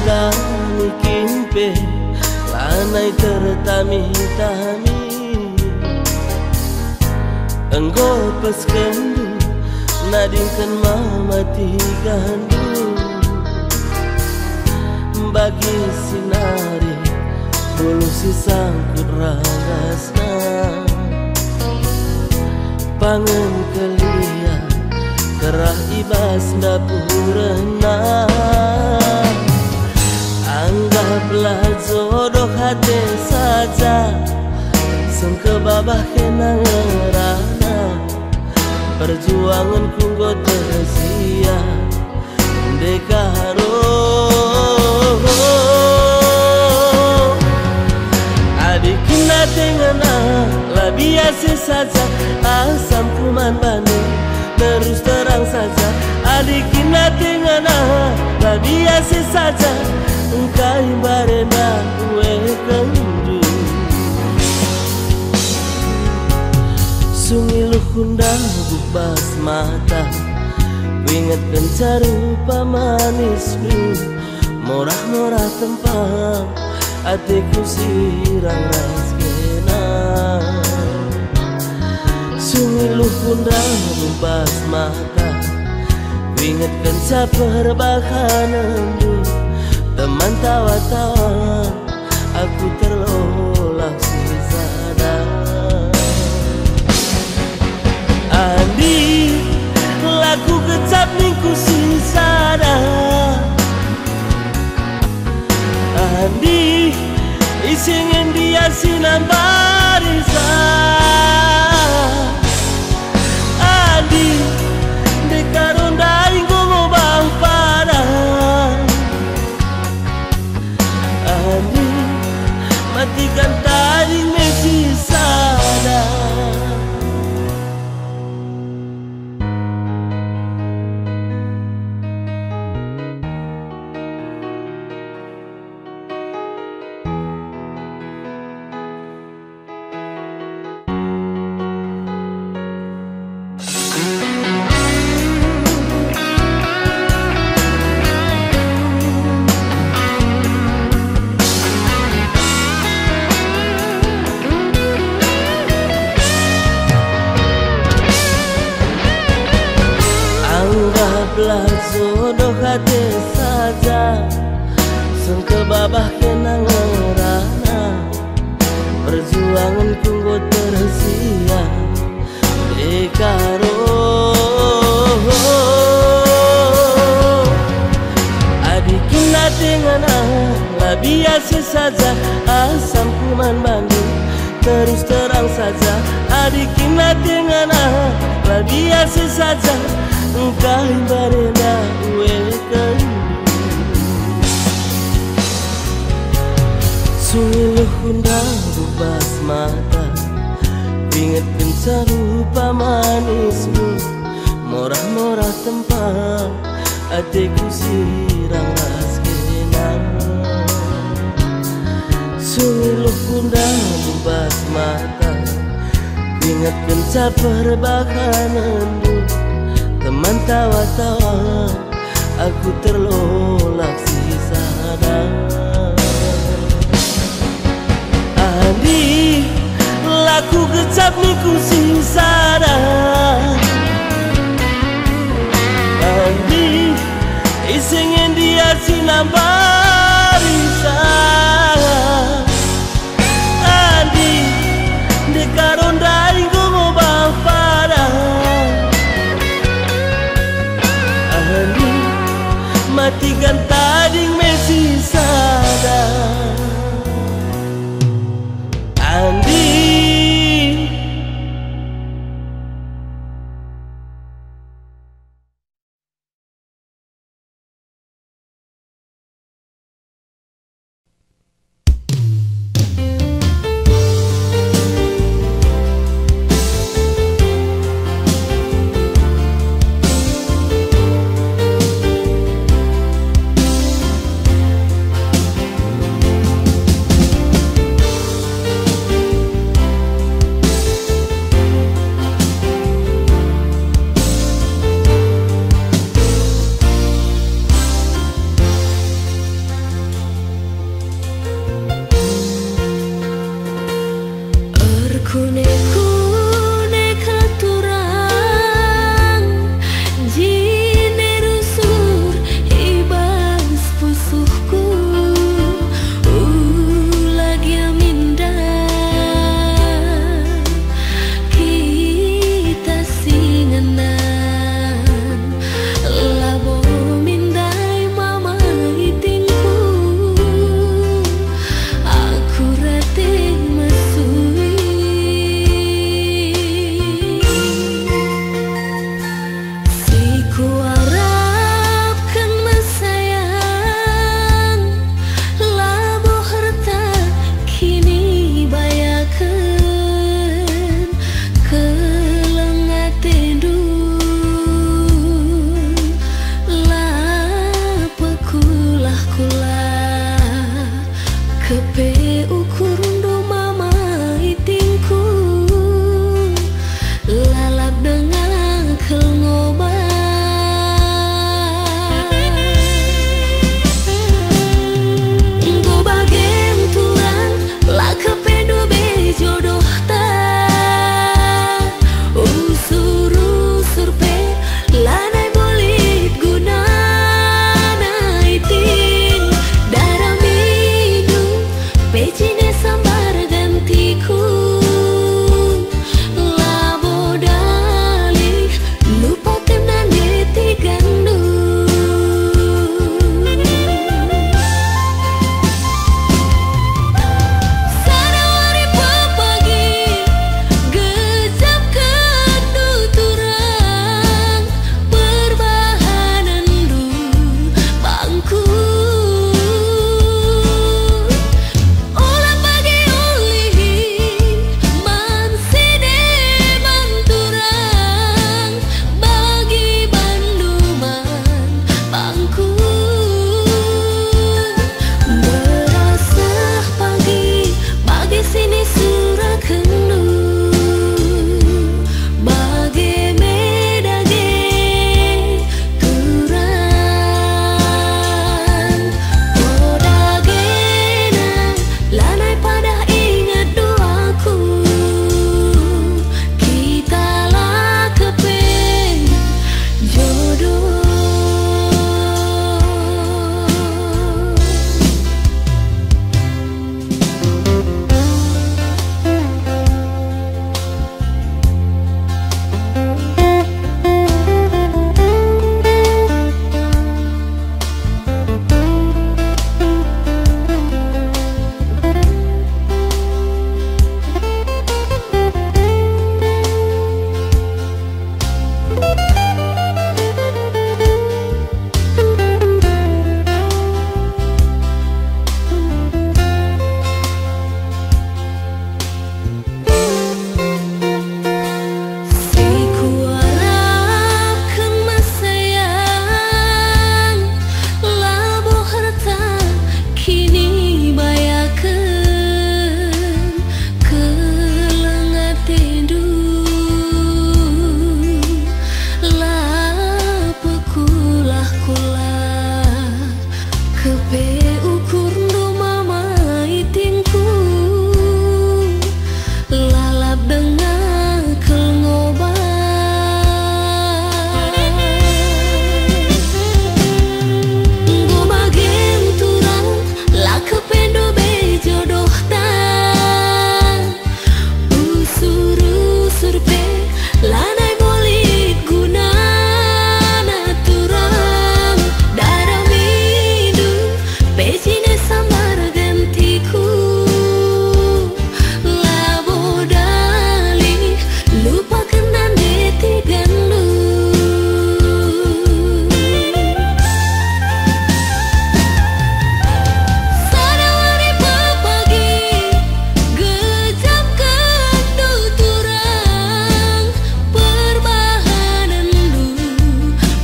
kami kimpe lanai tertami-tami enggo pas kendu nadingkan mamati gandu bagi sinari bulu si sangkut ragasna pangen kelia kerah ibas dapurna anggaplah jodoh hati saja sengke babah kenang ngerana perjuangan kunggo tersia dekaro adik kena tengena lah biasa saja asam kuman banding terus terang saja adik kena tengena lah biasa saja engkau barena kue kendu sungi luhunda bubas mata ingatkan carupa manismu murah-murah tempang hatiku sirang raskena sungi luhunda bubas mata ingatkan caperbahananmu teman tawa-tawa aku terlolak si sadar Andi laku kecap ningku si sadar Andi isingin dia sinan barisa Andi dekaron daing gungo bang padang Andi matikan tadi mesi sadar anggaplah jodoh hati saja sengke babah kenang ngerana perjuangan kunggo tersia dekaro adik kena dengan lah biasa saja asam kuman banding terus terang saja adik kena dengan lah biasa saja engkau barena wekan sungi luhunda bubas mata ingatkan carupa manismu murah-murah tempang hatiku sirang raskena sungi luhunda bubas mata ingatkan caperbahananmu teman tawa-tawa aku terlolak si sadar Andi laku kecap niku si sadar Andi isingin dia sinan barisa Andi dekaron daing gungo bang padang Andi matikan tading mesi sadar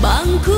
Bangku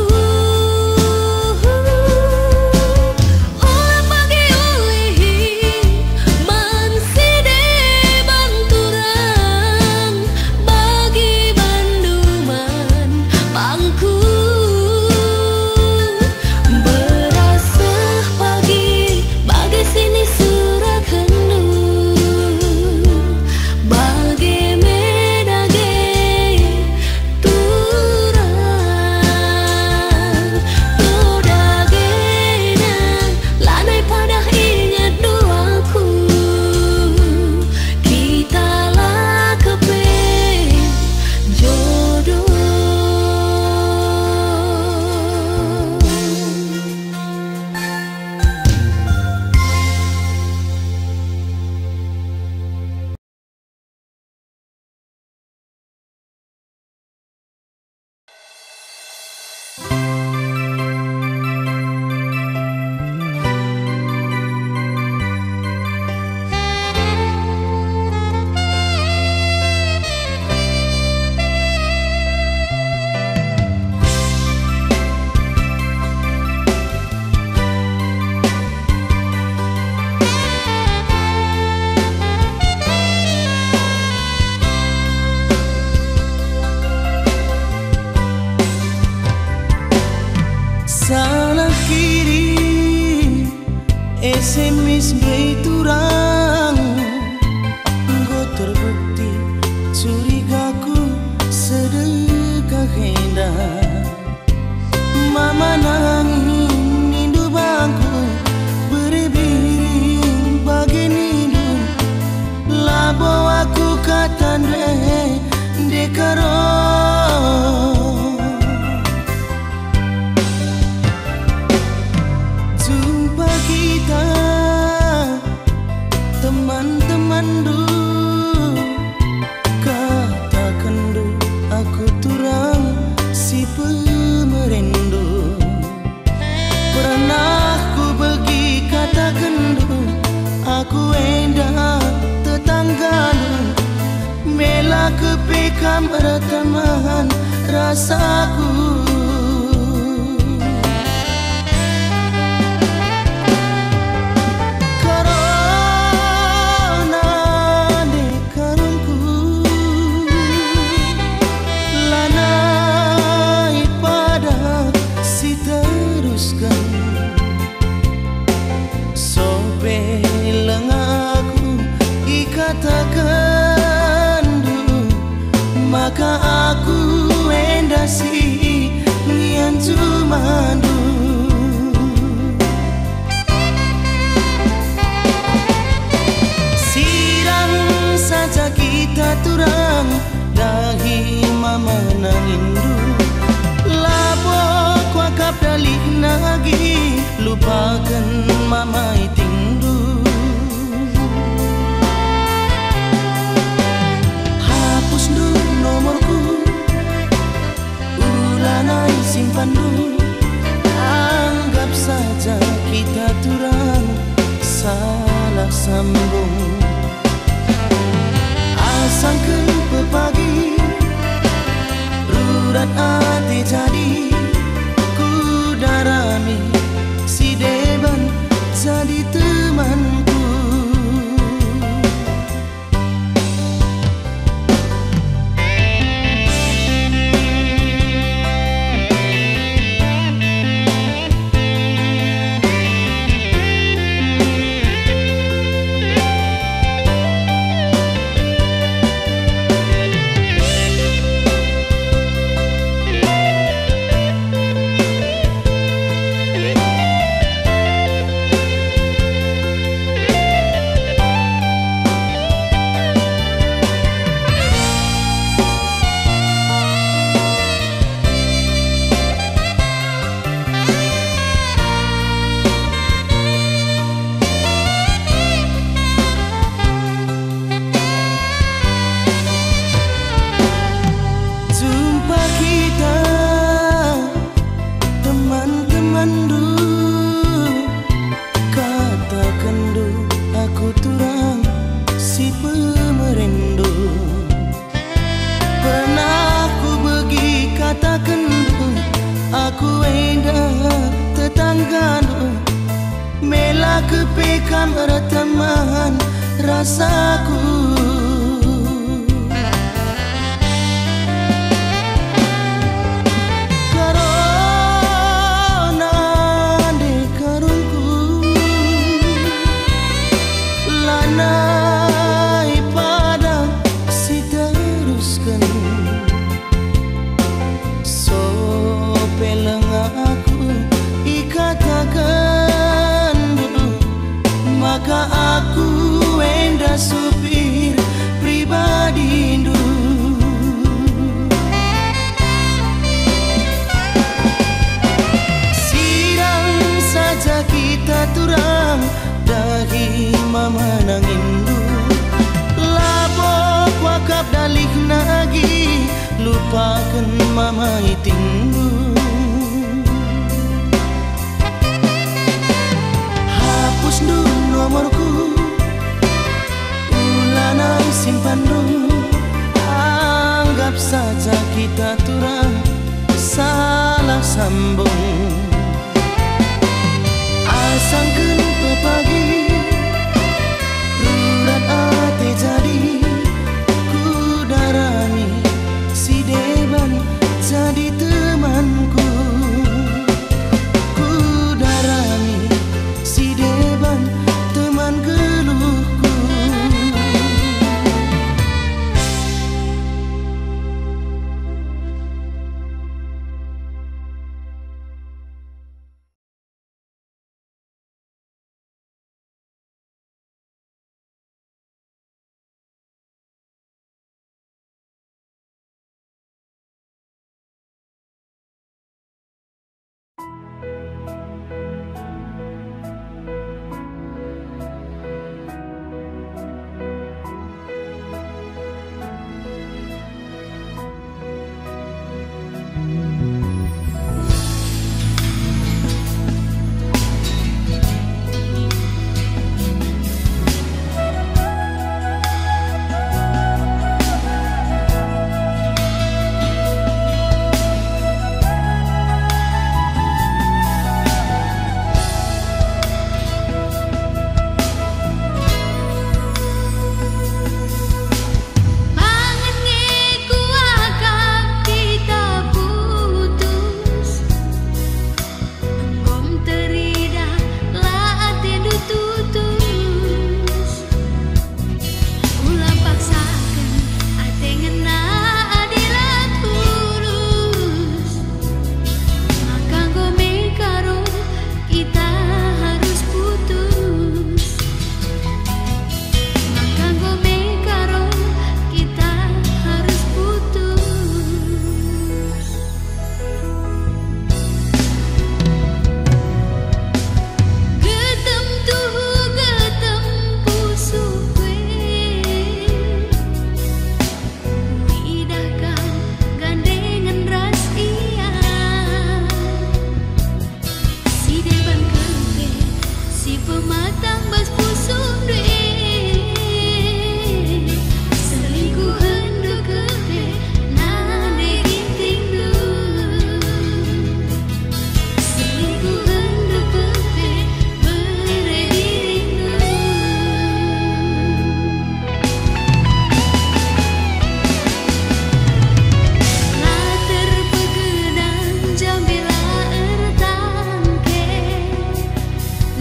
SMS doi turang go terbukti curigaku sedekah hendak mama nangis nindu bangku beribiring bagi nindu labo aku katan dekaro jumpa kita teman-teman dulu katakan dulu aku turang si pemerendu pernah ku pergi katakan dulu aku endah tetangga dulu mela kepekam retamahan rasaku maka aku endasi nian cumandu sirang saja kita turang dahi mama nangindu labo kuakap dalih nagi lupakan mama itindu hapus dulu nomorku ulanai simpan dulu anggap saja kita turang salah sambung asangkan pepagi rurat hati jadi ku darami si deban jadi temanku aku endah tetangga mela kepekam retamahan rasaku karena dekarunku lanai pada si teruskan aku ikatakan maka aku endah supir pribadi sirang saja kita turang dahi mama nangindu labo kuakap dalih nagi lupakan mama itindu hapus dulu nomorku ulanai simpan dulu anggap saja kita turang salah sambung asangkan pepagi rurat hati jadi ku darani si deban jadi temanku ku darani si deban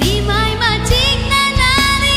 Ni mai macing na nari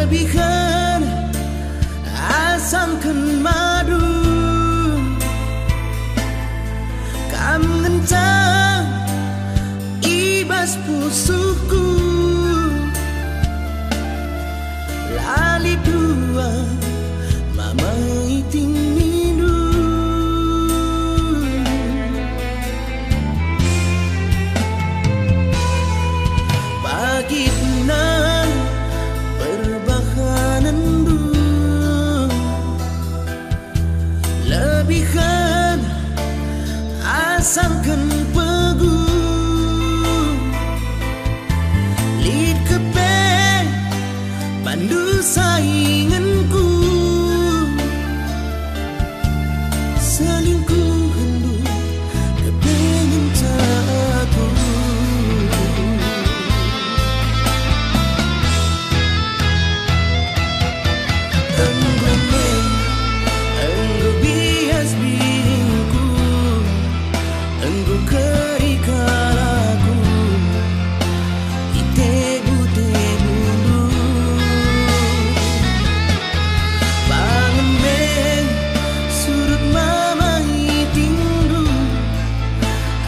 lebihan asamkan madu kam ngencang ibas pusuku lali dua mama iting mindu pagi tenang perbahanan du lebihan asamkan pegu lid kepe pandu sainganku selingkuhan du kepengen aku engkau bias biringku engkau kerikalaku itebu-tebu bangun ben surut mama itingdu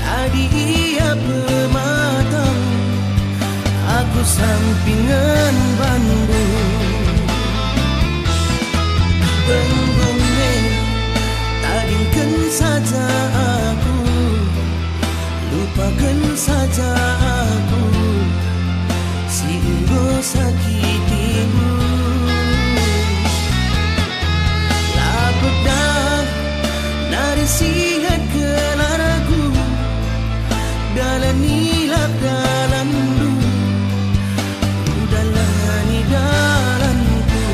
adi ia pematang aku sampingan Bandung penggone tadingkan saja aku lupakan saja aku si engkau sakitimu lapetah nari sihat kelaraku dalam nilap dalam du udalani dalamku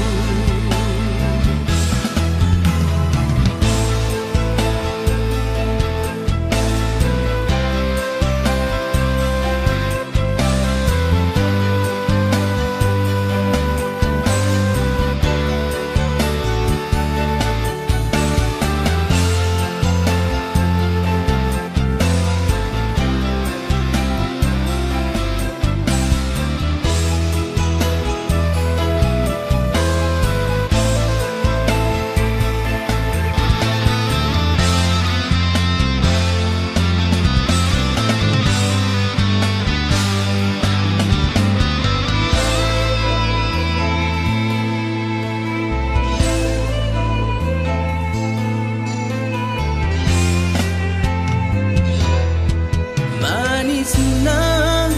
senang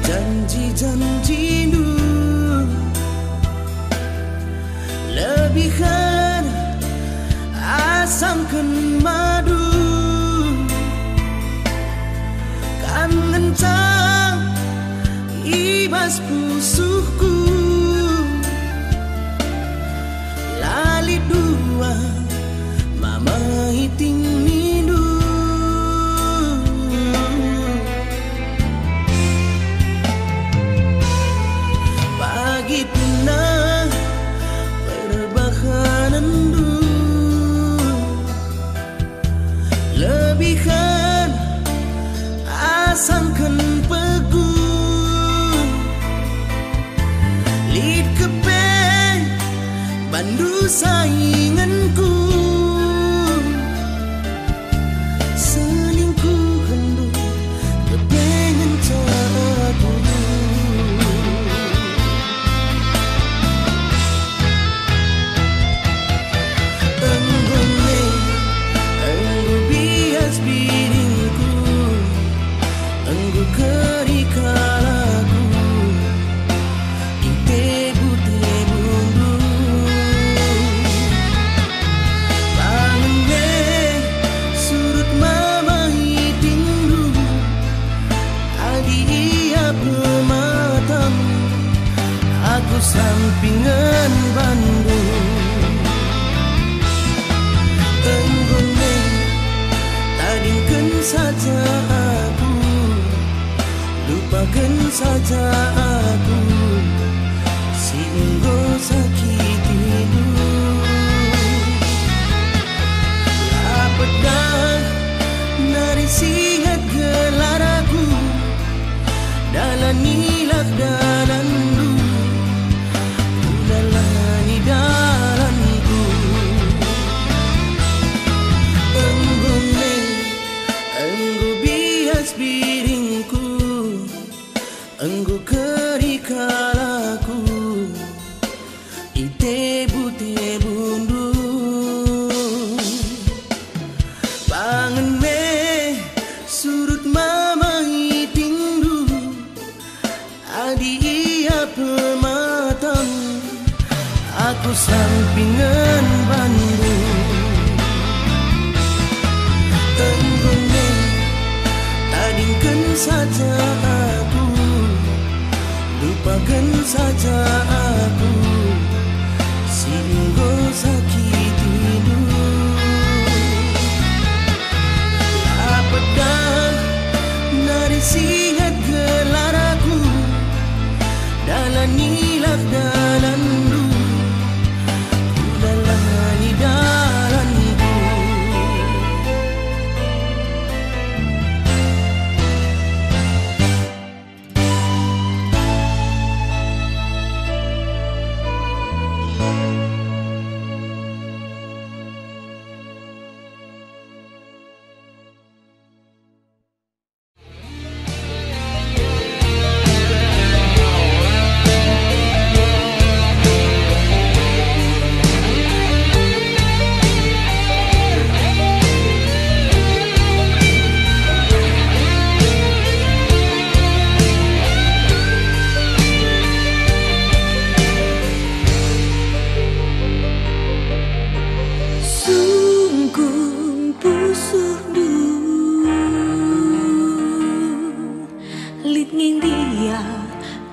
janji-janji du lebihan asamkan madu kan ngencang ibas pusuhku lali dua mama iting mindu tenang perbahanan du lebihan asamkan pegu lid kepe bandu sainganku selingkuhan du kepengen aku kerikalaku itebu-tebu bangun be surut mama itingdu adi ia pematang aku sampingan Bandung enggone tadingkan saja aku lupakan saja aku si engkau sakitimu lapetah nari sihat gelaraku dalam nilak dalam du kalaku ite bute bundu pangen me surut mama itindu adi iya pematang aku sampingan bandu tenggone tadingkan saja aku lupakan saja aku singgo sakitimu apakah nari singat gelaraku dalam nilak dalam lu kulalani dalamku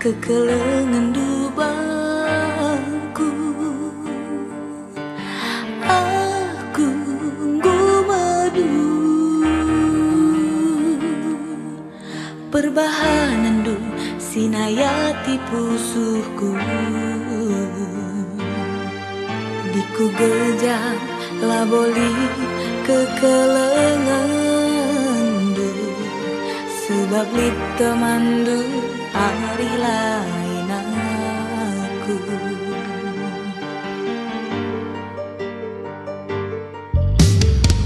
kekelengan dubangku aku ngumadu perbahanan du sinayati pusuhku diku gejang laboli kekelengan du sebab lit temandu hari lain aku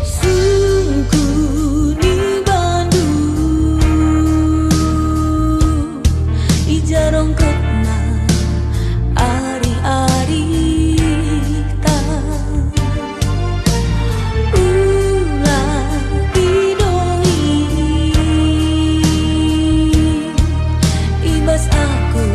sungguh ni bandu ijarong kena ari-ari ta ulah didoi ibas aku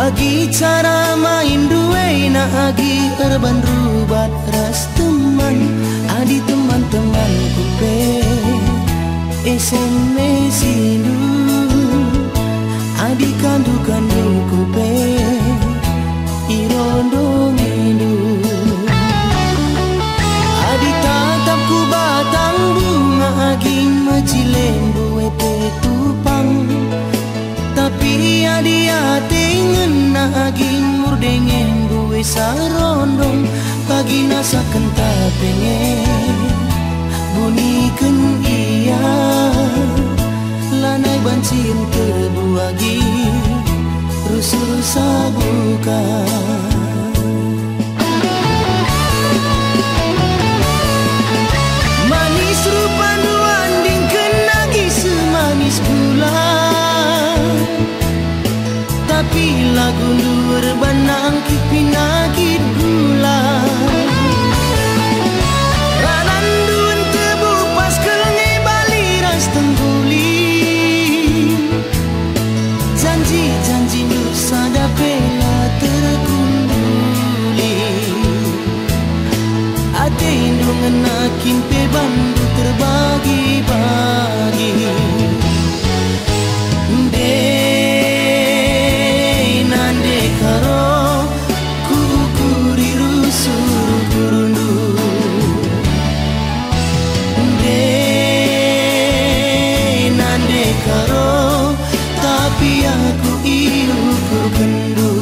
Agi cara main duwe na agi erban rubat ras teman. Adi teman-teman kupe SMS indu. Adi kandu-kandu kupe irondong indu. Adi tatap ku batang bunga agi majilembu epe tupang. Tapi adi ate ngena agi murdengen buwe sarondong. Pagi nasa kenta pengen bunyikan iya. Lanai bancin tebu agi rusuh sabuka. Manis rupa duan dingken lagi semanis gula. Tapi lagu luar banang kipinakit gula. Ranan duan tebu pas kelenge bali ras tengguli. Janji-janji nusa dapela terkunduli. Ate indungan nakin pe bandu terbagi-bagi. Tapi aku iukur kendu.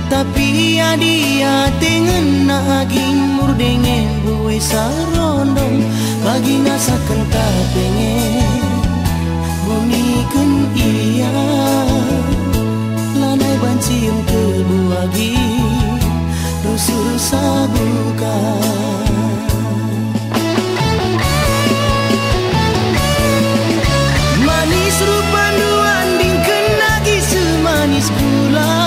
Tapi adia tengen aging murdengen buwe sarondong. Bagi nasa kenta pengen bunyikan iya. Lanai bancium tebu agi rusuh sabuka. Manis rupa duan dingken lagi semanis gula.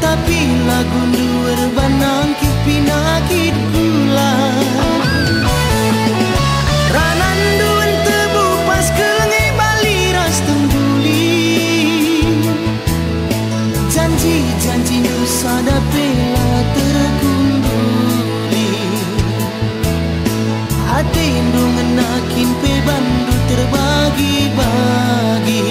Tapi lagu luar banang kipinakit gula. Ranan duan tebu pas kelenge bali ras tengguli. Janji-janji nusa dapela terkunduli. Hati indungan nakin pe bandu terbagi-bagi.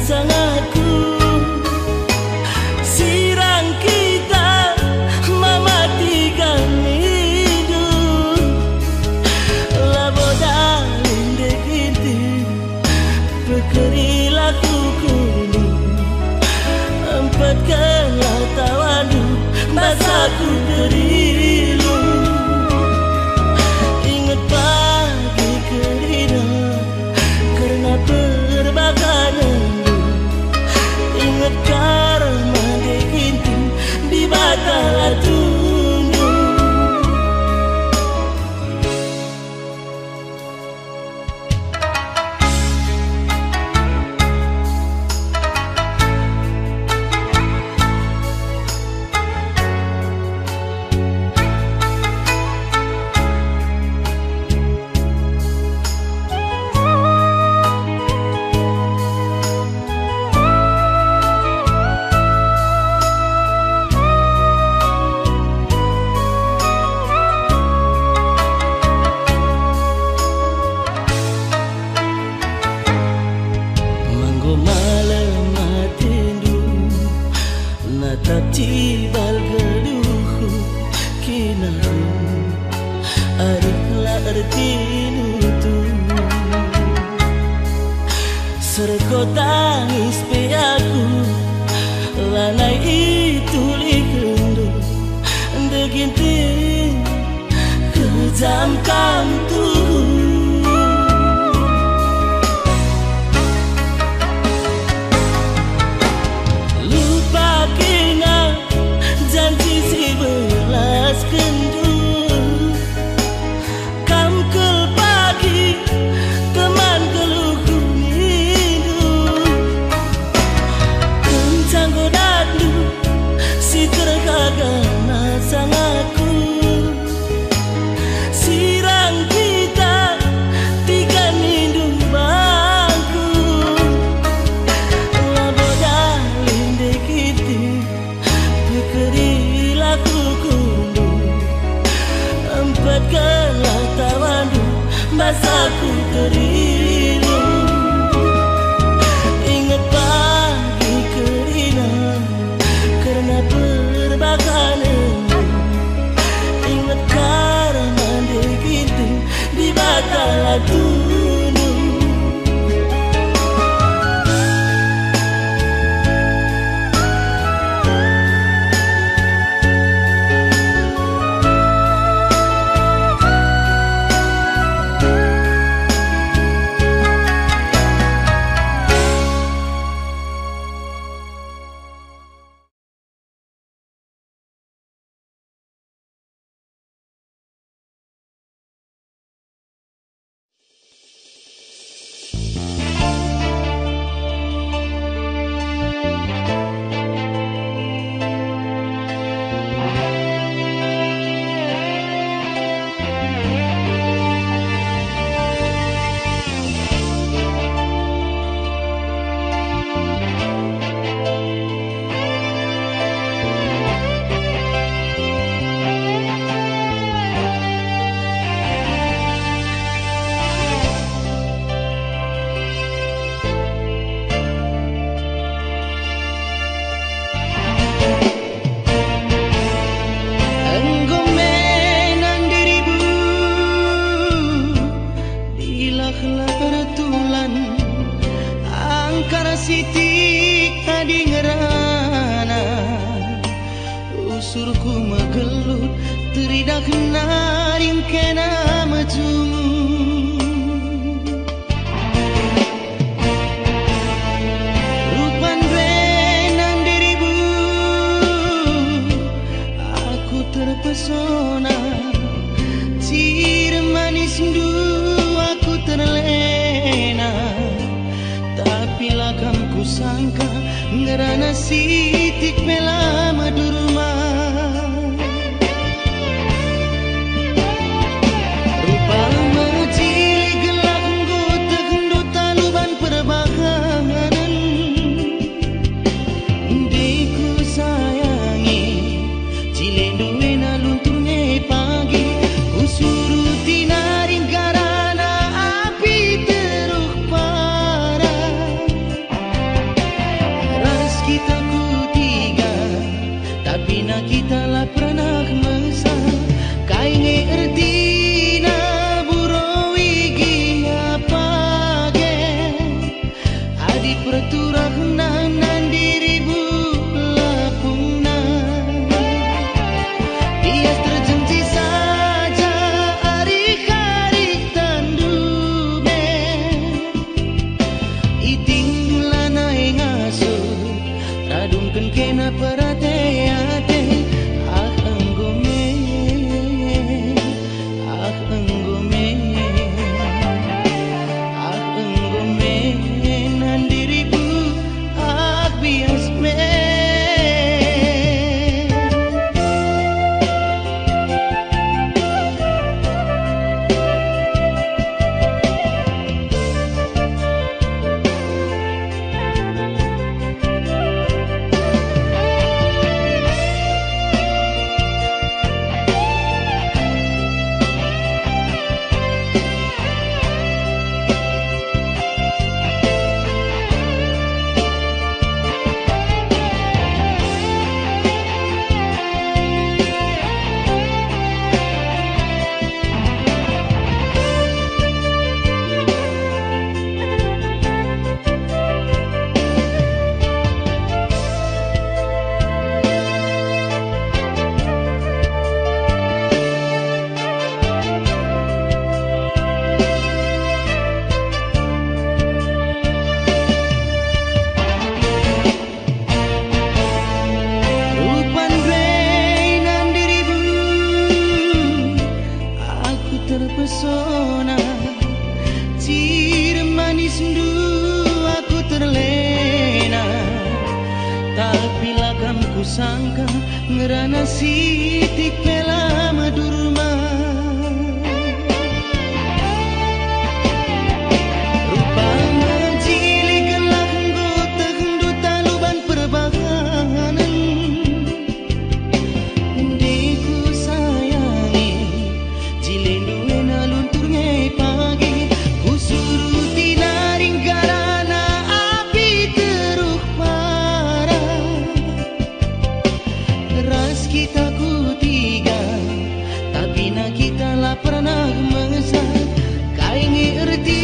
Sangatku sirang kita Seko tangis pe aku lanai itu likendu deginting kejam kam tu lupa kena janji si belas kendu kam kel pagi teman keluhku mindu kencang godadu si terkagana sangatku sirang kita tiga nindu bangku laboda linde kiti pekeri laku kundu empat kelah tawandu basaku kerilu ingat pagi kerina karena perbakalanmu ingat karena begitu di bakal dulu sitik tadi ngerana usurku megelut teridak naring kena metumu rupan benan dirimu aku terpesona cir manis du aku terlena bila kam kusangka ngerana sitik bela madurma rupa macili gelap ngota gendut taluban perbakanan deku sayangi cile duwe na lunturnya pagi kusuruti naring karana api teruk parah kita ku sendu aku terlena, tapi lakam ku sangka ngerana sitik pela madurma. Rupanya jili gelak anggota hendu taluban perbahanan. Deku sayangi jilendu ena lunturnya pagi, ku suruh tinaring garana api teruk parah. Ras kita ku tiga, tapi na kita lah pernah mengesal. Kaingi erti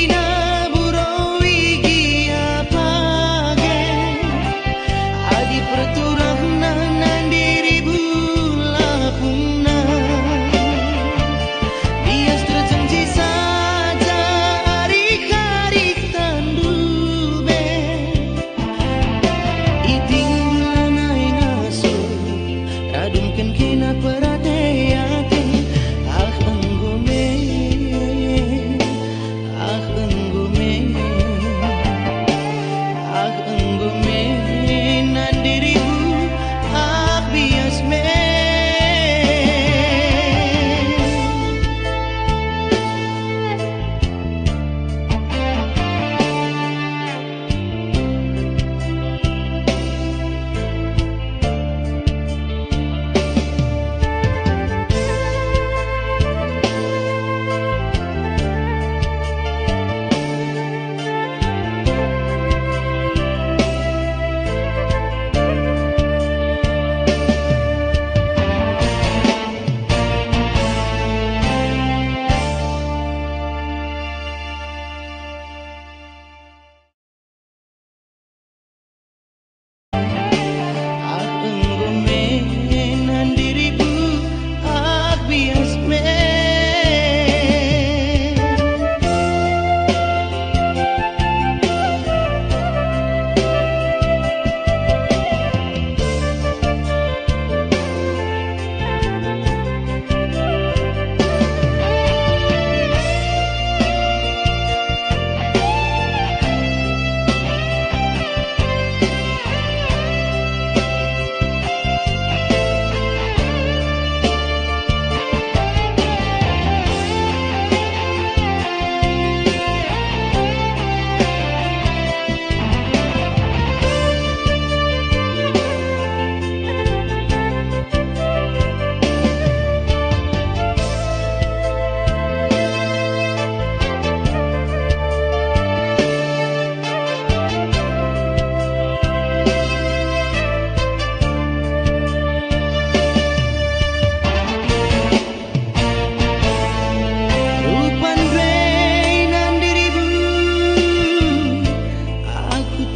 na burawi gia page, adi perturang na nandiri bula punna. Bias terjanji saja arik-arik tandube, iting lanai ngasuh radumkan kena perhatiate. Ah enggume, ah enggume, ah enggume nandiribu ah bias me.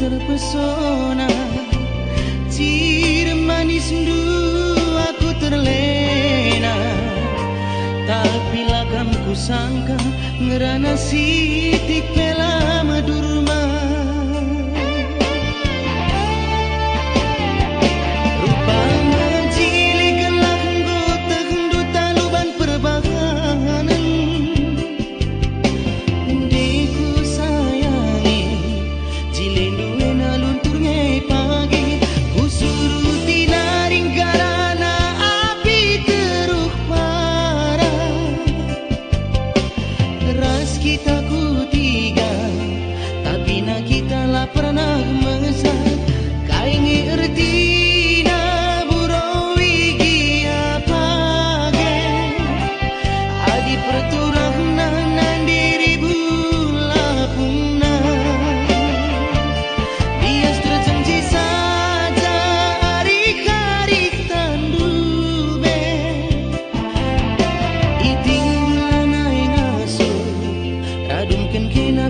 Terpesona, ciri manis sendu aku terlena, tapi lakam ku sangka ngerana sitik pela madurma. Rupanya jili gelak anggota hendu taluban perbahanan. Deku sayangi jilendu ena lunturnya pagi, ku suruh tinaring garana api teruk parah. Ras kita ku tiga, tapi na kita lah pernah mengesal. Kaingi erti na burawi gia page, adi perturang na nandiri bula punna. Bias terjanji saja arik-arik tandube, iting lanai ngasuh radumkan kena